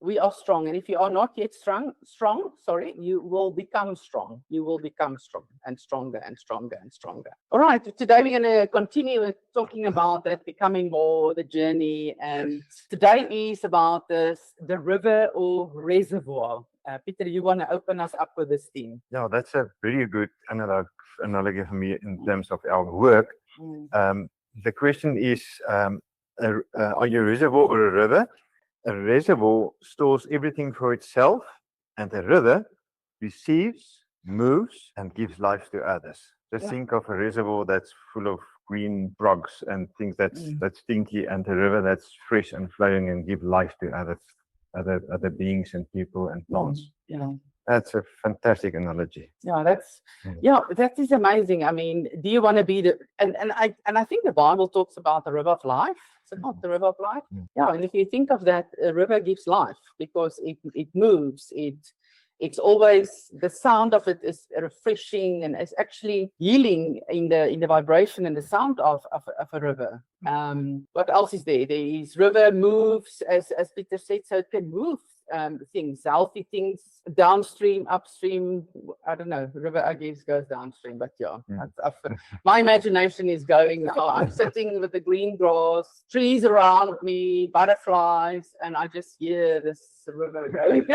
We are strong. And if you are not yet strong, you will become strong. You will become strong and stronger and stronger and stronger. All right. Today we're going to continue with talking about that becoming more, the journey. And today is about the river or reservoir. Peter, you want to open us up with this theme? Yeah, that's a very good analogy for me in terms of our work. The question is, are you a reservoir or a river? A reservoir stores everything for itself, and a river receives, moves, and gives life to others. Just think of a reservoir that's full of green frogs and things that's stinky, and a river that's fresh and flowing and give life to other beings and people and plants. That's a fantastic analogy. That is amazing. I mean, do you want to be and I think the Bible talks about the river of life. Is it not the river of life? And if you think of that, a river gives life because it moves. It's always, the sound of it is refreshing and it's actually healing in the vibration and the sound of a river. What else is there? There is river moves, as Peter said, so it can move things, healthy things, downstream, upstream. I don't know. River, I guess, goes downstream, but my imagination is going. I'm sitting with the green grass, trees around me, butterflies, and I just hear this river going.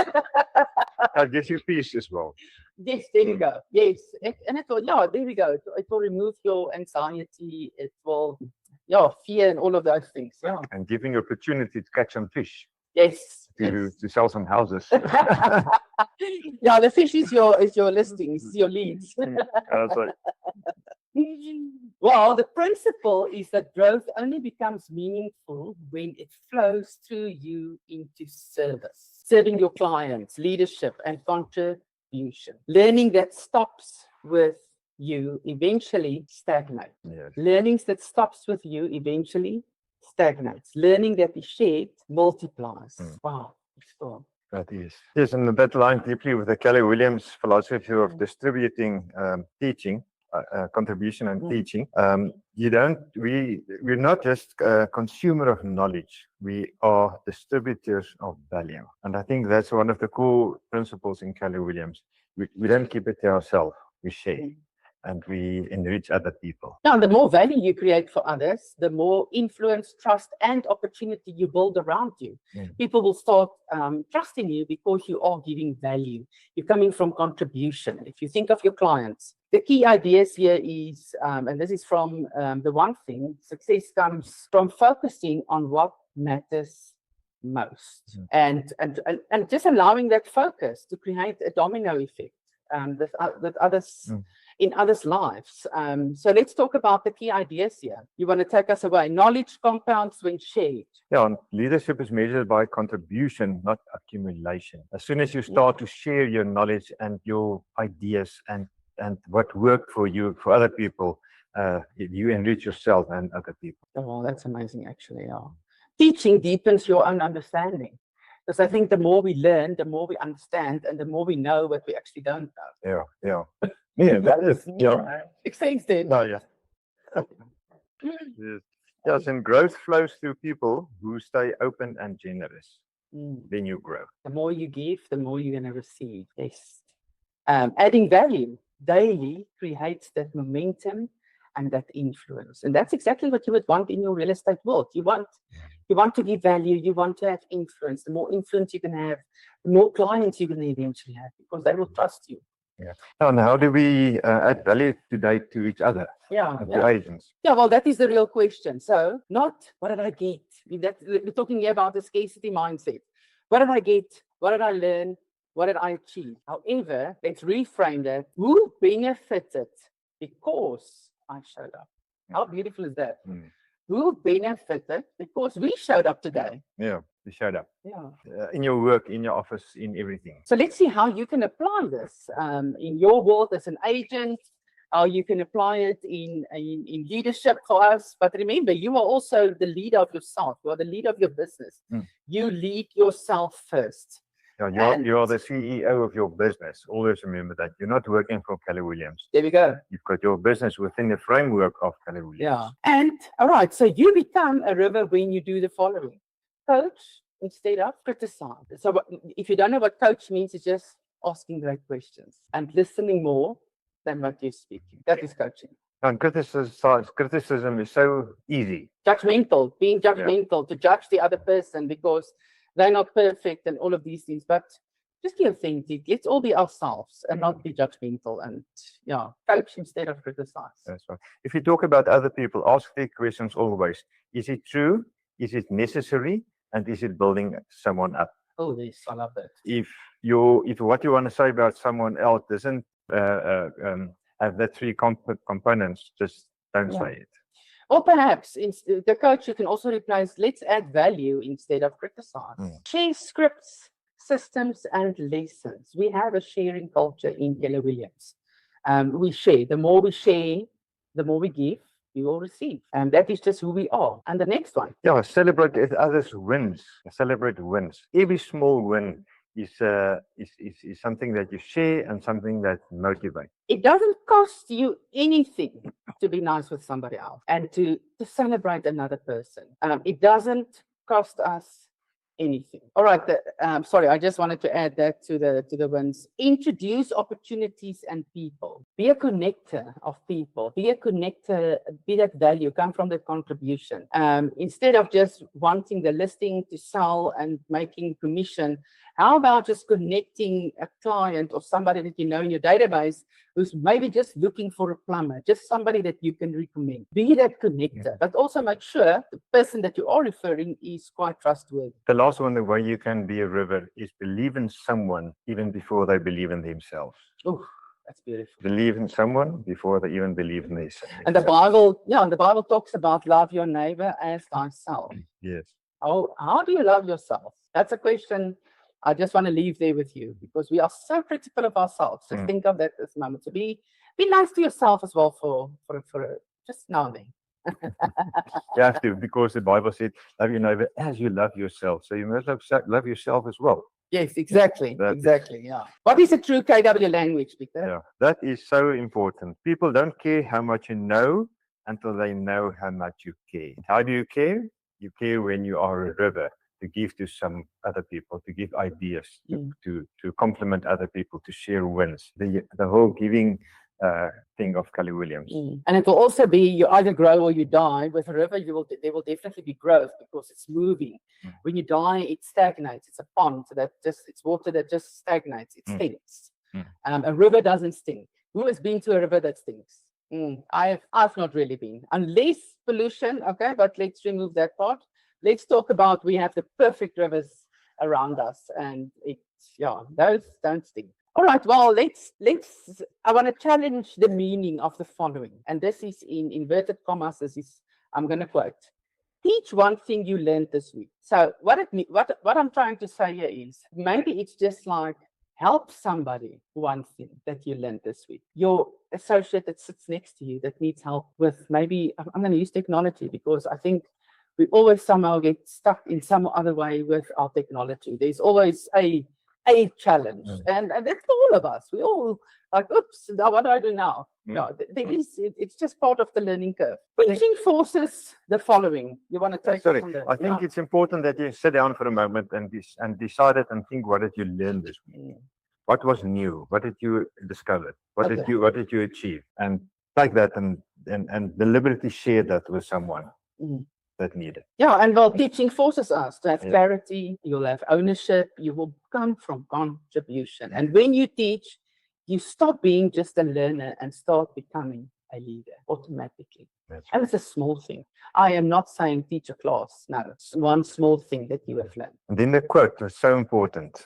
That gives you peace as well. Yes, there you go. Yes, and it will. There we go. It will remove your anxiety. It will, fear and all of those things. And giving you opportunity to catch some fish. Yes. To sell some houses. The fish is your listings, your leads. That's right. Well, the principle is that growth only becomes meaningful when it flows through you into service, serving your clients, leadership, and contribution. Learning that stops with you eventually stagnates. Yes. Learnings that stops with you eventually stagnates. Learning that is shared multiplies. Wow. That is. Yes, and that aligns deeply with the Kelly Williams philosophy of distributing teaching, contribution and teaching. We're not just a consumer of knowledge, we are distributors of value. And I think that's one of the core principles in Kelly Williams. We don't keep it to ourselves, we share. And we enrich other people. Now, the more value you create for others, the more influence, trust, and opportunity you build around you. People will start trusting you because you are giving value. You're coming from contribution. If you think of your clients, the key ideas here is, and this is from the one thing, success comes from focusing on what matters most, and just allowing that focus to create a domino effect with others. In others' lives. So let's talk about the key ideas here. You want to take us away. Knowledge compounds when shared. And leadership is measured by contribution, not accumulation. As soon as you start to share your knowledge and your ideas and what worked for you, for other people, you enrich yourself and other people. Oh, that's amazing, actually. Teaching deepens your own understanding. Because I think the more we learn, the more we understand, and the more we know what we actually don't know. Yeah, that is. Extends then. Yes, and growth flows through people who stay open and generous. Then you grow. The more you give, the more you're going to receive. Yes. Adding value daily creates that momentum and that influence. And that's exactly what you would want in your real estate world. You want to give value, you want to have influence. The more influence you can have, the more clients you're going to eventually have because they will trust you. And how do we add value today to each other? To agents? Well, that is the real question. So, not what did I get? We're talking here about the scarcity mindset. What did I get? What did I learn? What did I achieve? However, let's reframe that. Who benefited because I showed up? How beautiful is that? Who benefited because we showed up today? You showed up. In your work, in your office, in everything. So let's see how you can apply this in your world as an agent, how you can apply it in leadership for us. But remember, you are also the leader of yourself. You are the leader of your business. You lead yourself first. You're the CEO of your business. Always remember that. You're not working for Kelly Williams. There we go. You've got your business within the framework of Kelly Williams. And all right, so you become a river when you do the following. Coach, instead of criticize. So if you don't know what coach means, it's just asking great questions and listening more than what you're speaking. That is coaching. And criticism is so easy. Judgmental, being judgmental, to judge the other person because they're not perfect and all of these things. But just be authentic. Let's all be ourselves and not be judgmental and coach instead of criticize. That's right. If you talk about other people, ask the questions always. Is it true? Is it necessary? And is it building someone up? Oh, yes, I love that. If what you want to say about someone else doesn't have the three components, just don't say it. Or perhaps the coach, you can also replace, let's add value instead of criticize. Share scripts, systems, and lessons. We have a sharing culture in Keller Williams. We share. The more we share, the more we give, we will receive. And that is just who we are. And the next one. Yeah, celebrate others' wins. Celebrate wins. Every small win is something that you share and something that motivates. It doesn't cost you anything to be nice with somebody else and to celebrate another person. It doesn't cost us anything. All right. Sorry, I just wanted to add that to the wins. Introduce opportunities and people. Be a connector of people. Be a connector. Be that value. Come from the contribution. Instead of just wanting the listing to sell and making commission, how about just connecting a client or somebody that you know in your database who's maybe just looking for a plumber, just somebody that you can recommend. Be that connector, but also make sure the person that you are referring is quite trustworthy. The last one, the way you can be a river is believe in someone even before they believe in themselves. Oh, that's beautiful. Believe in someone before they even believe in themselves. And the Bible talks about love your neighbor as thyself. Yes. How do you love yourself? That's a question I just want to leave there with you because we are so critical of ourselves. Just think of that this moment. To be nice to yourself as well for just now and then. You have to, because the Bible said, love your neighbor as you love yourself. So you must love yourself as well. Yes, exactly. Yeah. What is a true KW language, Peter? Yeah, that is so important. People don't care how much you know until they know how much you care. How do you care? You care when you are a river, to give to some other people, to give ideas, to compliment other people, to share wins. The whole giving thing of Keller Williams. And it will also be you either grow or you die. With a river, there will definitely be growth because it's moving. When you die, it stagnates. It's a pond it's water that just stagnates. It stinks. A river doesn't stink. Who has been to a river that stinks? I've not really been, unless pollution. Okay, but let's remove that part. Let's talk about we have the perfect rivers around us, and those don't stink. All right, well, I want to challenge the meaning of the following, and this is in inverted commas. I'm going to quote: teach one thing you learned this week. So what I'm trying to say here is maybe it's just like help somebody one thing that you learned this week. Your associate that sits next to you that needs help with maybe I'm going to use technology because I think we always somehow get stuck in some other way with our technology. There's always a challenge, and that's for all of us. We all like, oops, now what do I do now? No, it's just part of the learning curve. Teaching forces the following. You want to take? Sorry, I think it's important that you sit down for a moment and decide it and think, what did you learn this week? What was new? What did you discover? What did you achieve? And take that and deliberately share that with someone that need it. Yeah, and teaching forces us to have clarity. You'll have ownership. You will come from contribution. And when you teach, you stop being just a learner and start becoming a leader automatically. And it's a small thing. I am not saying teach a class. No, it's one small thing that you have learned. And then the quote was so important.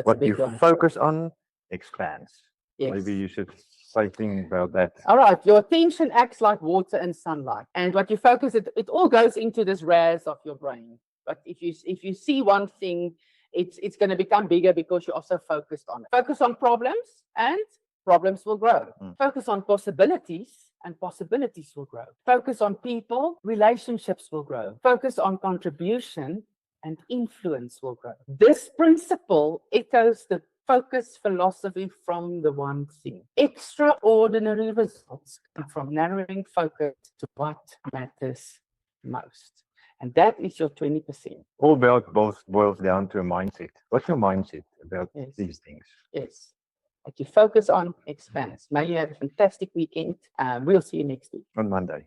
What you focus on expands. Yes. Maybe you should say things about that. All right. Your attention acts like water and sunlight. And what you focus, it all goes into this RAS of your brain. But if you see one thing, it's going to become bigger because you're also focused on it. Focus on problems and problems will grow. Focus on possibilities and possibilities will grow. Focus on people, relationships will grow. Focus on contribution and influence will grow. This principle echoes the focus philosophy from the one thing. Extraordinary results come from narrowing focus to what matters most. And that is your 20%. All boils down to a mindset. What's your mindset about these things? Yes. What you focus on expands. May you have a fantastic weekend. We'll see you next week. On Monday.